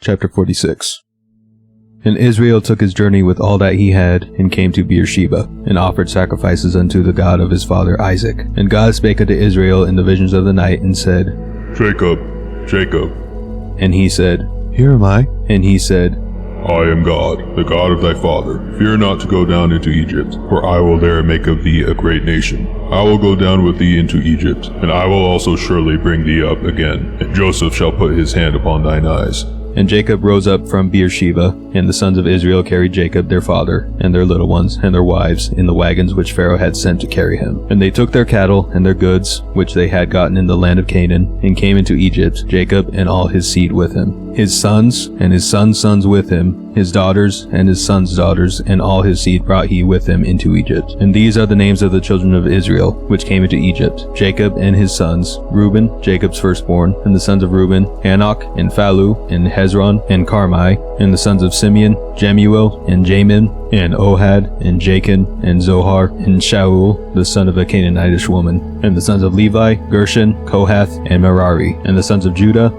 Chapter 46. And Israel took his journey with all that he had, and came to Beer-sheba, and offered sacrifices unto the God of his father Isaac. And God spake unto Israel in the visions of the night, and said, Jacob, Jacob. And he said, Here am I. And he said, I am God, the God of thy father. Fear not to go down into Egypt, for I will there make of thee a great nation. I will go down with thee into Egypt, and I will also surely bring thee up again, and Joseph shall put his hand upon thine eyes. And Jacob rose up from Beer-sheba, and the sons of Israel carried Jacob their father, and their little ones, and their wives, in the wagons which Pharaoh had sent to carry him. And they took their cattle and their goods, which they had gotten in the land of Canaan, and came into Egypt, Jacob and all his seed with him. His sons, and his sons' sons with him, his daughters, and his sons' daughters, and all his seed brought he with him into Egypt. And these are the names of the children of Israel, which came into Egypt: Jacob and his sons, Reuben, Jacob's firstborn, and the sons of Reuben, Hanok, and Phalu, and Hezron, and Carmi, and the sons of Simeon, Jemuel, and Jamin, and Ohad, and Jachin, and Zohar, and Shaul, the son of a Canaanitish woman. And the sons of Levi, Gershon, Kohath, and Merari. And the sons of Judah,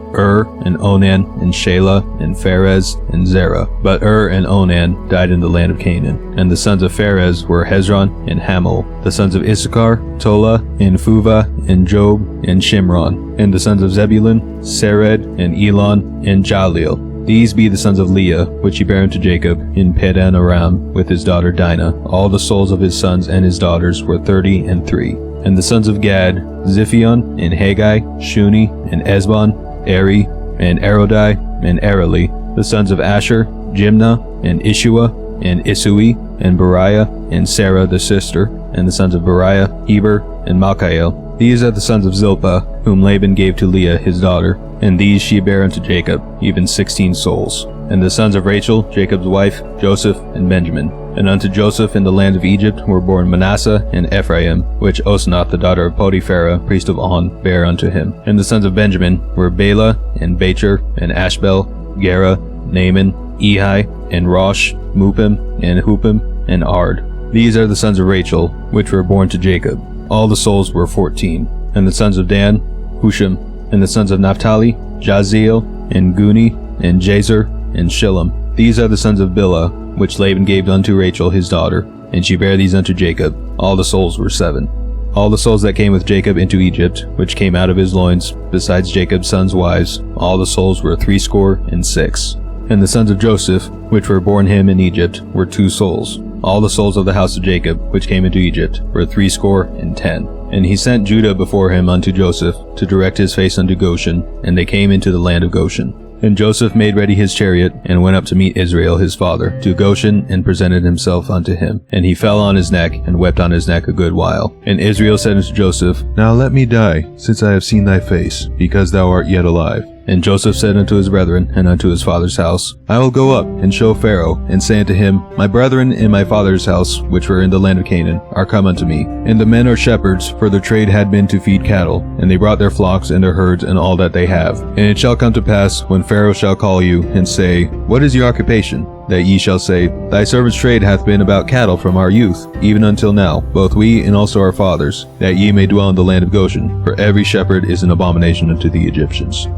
and Onan, and Shelah, and Pharez, and Zerah. But and Onan died in the land of Canaan. And the sons of Pharez were Hezron and Hamul. The sons of Issachar, Tola, and Phuvah, and Job, and Shimron. And the sons of Zebulun, Sered, and Elon, and Jaleel. These be the sons of Leah, which he bare unto Jacob in Padan Aram, with his daughter Dinah. All the souls of his sons and his daughters were 33. And the sons of Gad, Ziphion, and Haggai, Shuni, and Esbon, Eri, and Arodai, and Areli. The sons of Asher, Jimnah, and Ishua, and Isui, and Beriah, and Sarah the sister. And the sons of Beriah, Heber, and Malchiel. These are the sons of Zilpah, whom Laban gave to Leah his daughter. And these she bare unto Jacob, even 16 souls. And the sons of Rachel, Jacob's wife, Joseph, and Benjamin. And unto Joseph in the land of Egypt were born Manasseh and Ephraim, which Osnath the daughter of Potiphera, priest of On, bare unto him. And the sons of Benjamin were Bela, and Becher, and Ashbel, Gera, Naaman, Ehi, and Rosh, Mupim, and Hupim, and Ard. These are the sons of Rachel, which were born to Jacob. All the souls were 14. And the sons of Dan, Hushim. And the sons of Naphtali, Jaziel, and Guni, and Jazer, and Shillem. These are the sons of Bilhah, which Laban gave unto Rachel his daughter, and she bare these unto Jacob. All the souls were 7. All the souls that came with Jacob into Egypt, which came out of his loins, besides Jacob's sons' wives, all the souls were 66. And the sons of Joseph, which were born him in Egypt, were 2 souls. All the souls of the house of Jacob, which came into Egypt, were 70. And he sent Judah before him unto Joseph, to direct his face unto Goshen, and they came into the land of Goshen. And Joseph made ready his chariot, and went up to meet Israel his father, to Goshen, and presented himself unto him. And he fell on his neck, and wept on his neck a good while. And Israel said unto Joseph, Now let me die, since I have seen thy face, because thou art yet alive. And Joseph said unto his brethren, and unto his father's house, I will go up, and show Pharaoh, and say unto him, My brethren in my father's house, which were in the land of Canaan, are come unto me. And the men are shepherds, for their trade had been to feed cattle, and they brought their flocks and their herds and all that they have. And it shall come to pass, when Pharaoh shall call you, and say, What is your occupation? That ye shall say, Thy servant's trade hath been about cattle from our youth, even until now, both we and also our fathers, that ye may dwell in the land of Goshen, for every shepherd is an abomination unto the Egyptians.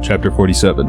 Chapter 47.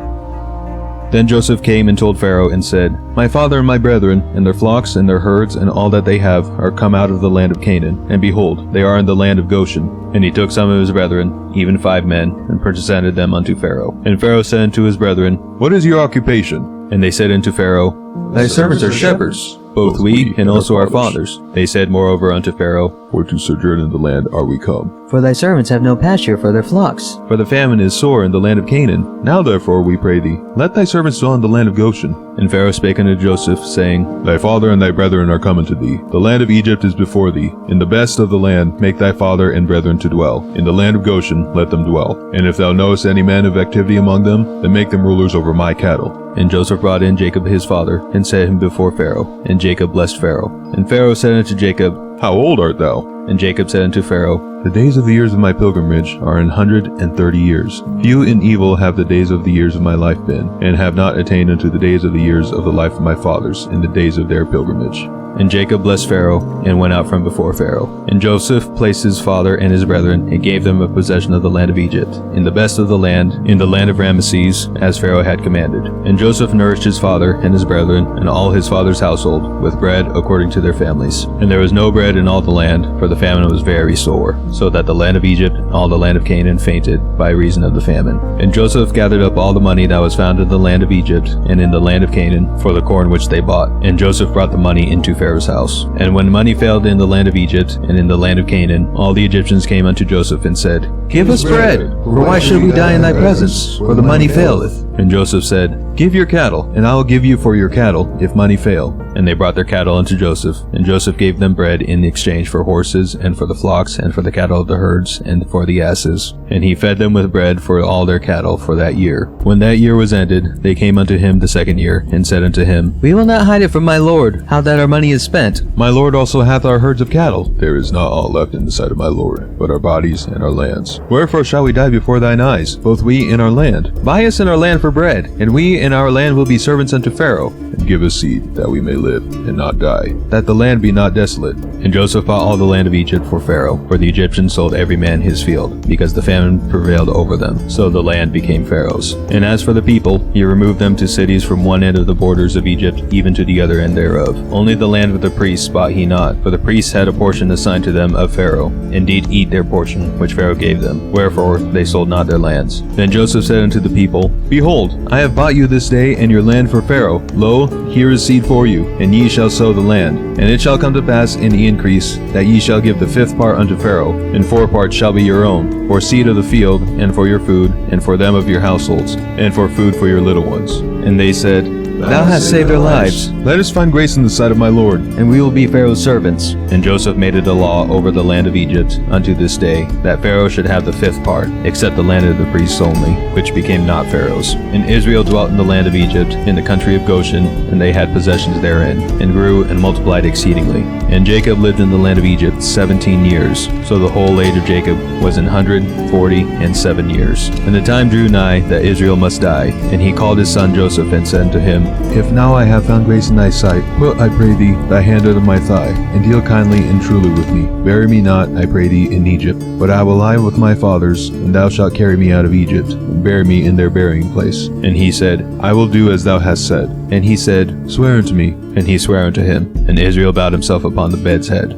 Then Joseph came and told Pharaoh, and said, My father and my brethren, and their flocks, and their herds, and all that they have, are come out of the land of Canaan, and behold, they are in the land of Goshen. And he took some of his brethren, even 5 men, and presented them unto Pharaoh. And Pharaoh said unto his brethren, What is your occupation? And they said unto Pharaoh, Thy servants are shepherds, both we and also our fathers. They said moreover unto Pharaoh, For to sojourn in the land are we come. For thy servants have no pasture for their flocks. For the famine is sore in the land of Canaan. Now therefore, we pray thee, let thy servants dwell in the land of Goshen. And Pharaoh spake unto Joseph, saying, Thy father and thy brethren are come unto thee. The land of Egypt is before thee. In the best of the land make thy father and brethren to dwell. In the land of Goshen let them dwell. And if thou knowest any men of activity among them, then make them rulers over my cattle. And Joseph brought in Jacob his father, and set him before Pharaoh. And Jacob blessed Pharaoh. And Pharaoh said unto Jacob, How old art thou? And Jacob said unto Pharaoh, The days of the years of my pilgrimage are 130 years. Few and evil have the days of the years of my life been, and have not attained unto the days of the years of the life of my fathers in the days of their pilgrimage. And Jacob blessed Pharaoh, and went out from before Pharaoh. And Joseph placed his father and his brethren, and gave them a possession of the land of Egypt, in the best of the land, in the land of Ramesses, as Pharaoh had commanded. And Joseph nourished his father and his brethren, and all his father's household, with bread according to their families. And there was no bread in all the land, for the famine was very sore, so that the land of Egypt and all the land of Canaan fainted by reason of the famine. And Joseph gathered up all the money that was found in the land of Egypt and in the land of Canaan for the corn which they bought. And Joseph brought the money into Pharaoh's house. And when money failed in the land of Egypt and in the land of Canaan, all the Egyptians came unto Joseph and said, Give us bread, for why should we die in thy presence? For the money faileth. And Joseph said, Give your cattle, and I will give you for your cattle, if money fail. And they brought their cattle unto Joseph, and Joseph gave them bread in exchange for horses, and for the flocks, and for the cattle of the herds, and for the asses. And he fed them with bread for all their cattle for that year. When that year was ended, they came unto him the second year, and said unto him, We will not hide it from my lord, how that our money is spent. My lord also hath our herds of cattle. There is not all left in the sight of my lord, but our bodies and our lands. Wherefore shall we die before thine eyes, both we and our land? Buy us and our land for bread, and we and our land will be servants unto Pharaoh. And give us seed, that we may live, and not die, that the land be not desolate. And Joseph bought all the land of Egypt for Pharaoh, for the Egyptians sold every man his field, because the famine prevailed over them. So the land became Pharaoh's. And as for the people, he removed them to cities from one end of the borders of Egypt, even to the other end thereof. Only the land of the priests bought he not, for the priests had a portion assigned to them of Pharaoh, and did eat their portion, which Pharaoh gave them. Wherefore they sold not their lands. Then Joseph said unto the people, Behold, I have bought you this day and your land for Pharaoh. Lo, here is seed for you, and ye shall sow the land. And it shall come to pass in the increase, that ye shall give the fifth part unto Pharaoh, and 4 parts shall be your own, for seed of the field, and for your food, and for them of your households, and for food for your little ones. And they said, Thou hast saved our lives, Let us find grace in the sight of my lord. and we will be Pharaoh's servants. And Joseph made it a law over the land of Egypt unto this day, that Pharaoh should have the fifth part, except the land of the priests only, which became not Pharaoh's. And Israel dwelt in the land of Egypt, in the country of Goshen, and they had possessions therein, and grew and multiplied exceedingly. And Jacob lived in the land of Egypt 17 years, so the whole age of Jacob was 147 years. And the time drew nigh that Israel must die, and he called his son Joseph, and said unto him, If now I have found grace in thy sight, put, I pray thee, thy hand under my thigh, and deal kindly and truly with me. Bury me not, I pray thee, in Egypt, but I will lie with my fathers, and thou shalt carry me out of Egypt, and bury me in their burying place. And he said, I will do as thou hast said. And he said, Swear unto me. And he sware unto him, and Israel bowed himself upon the bed's head.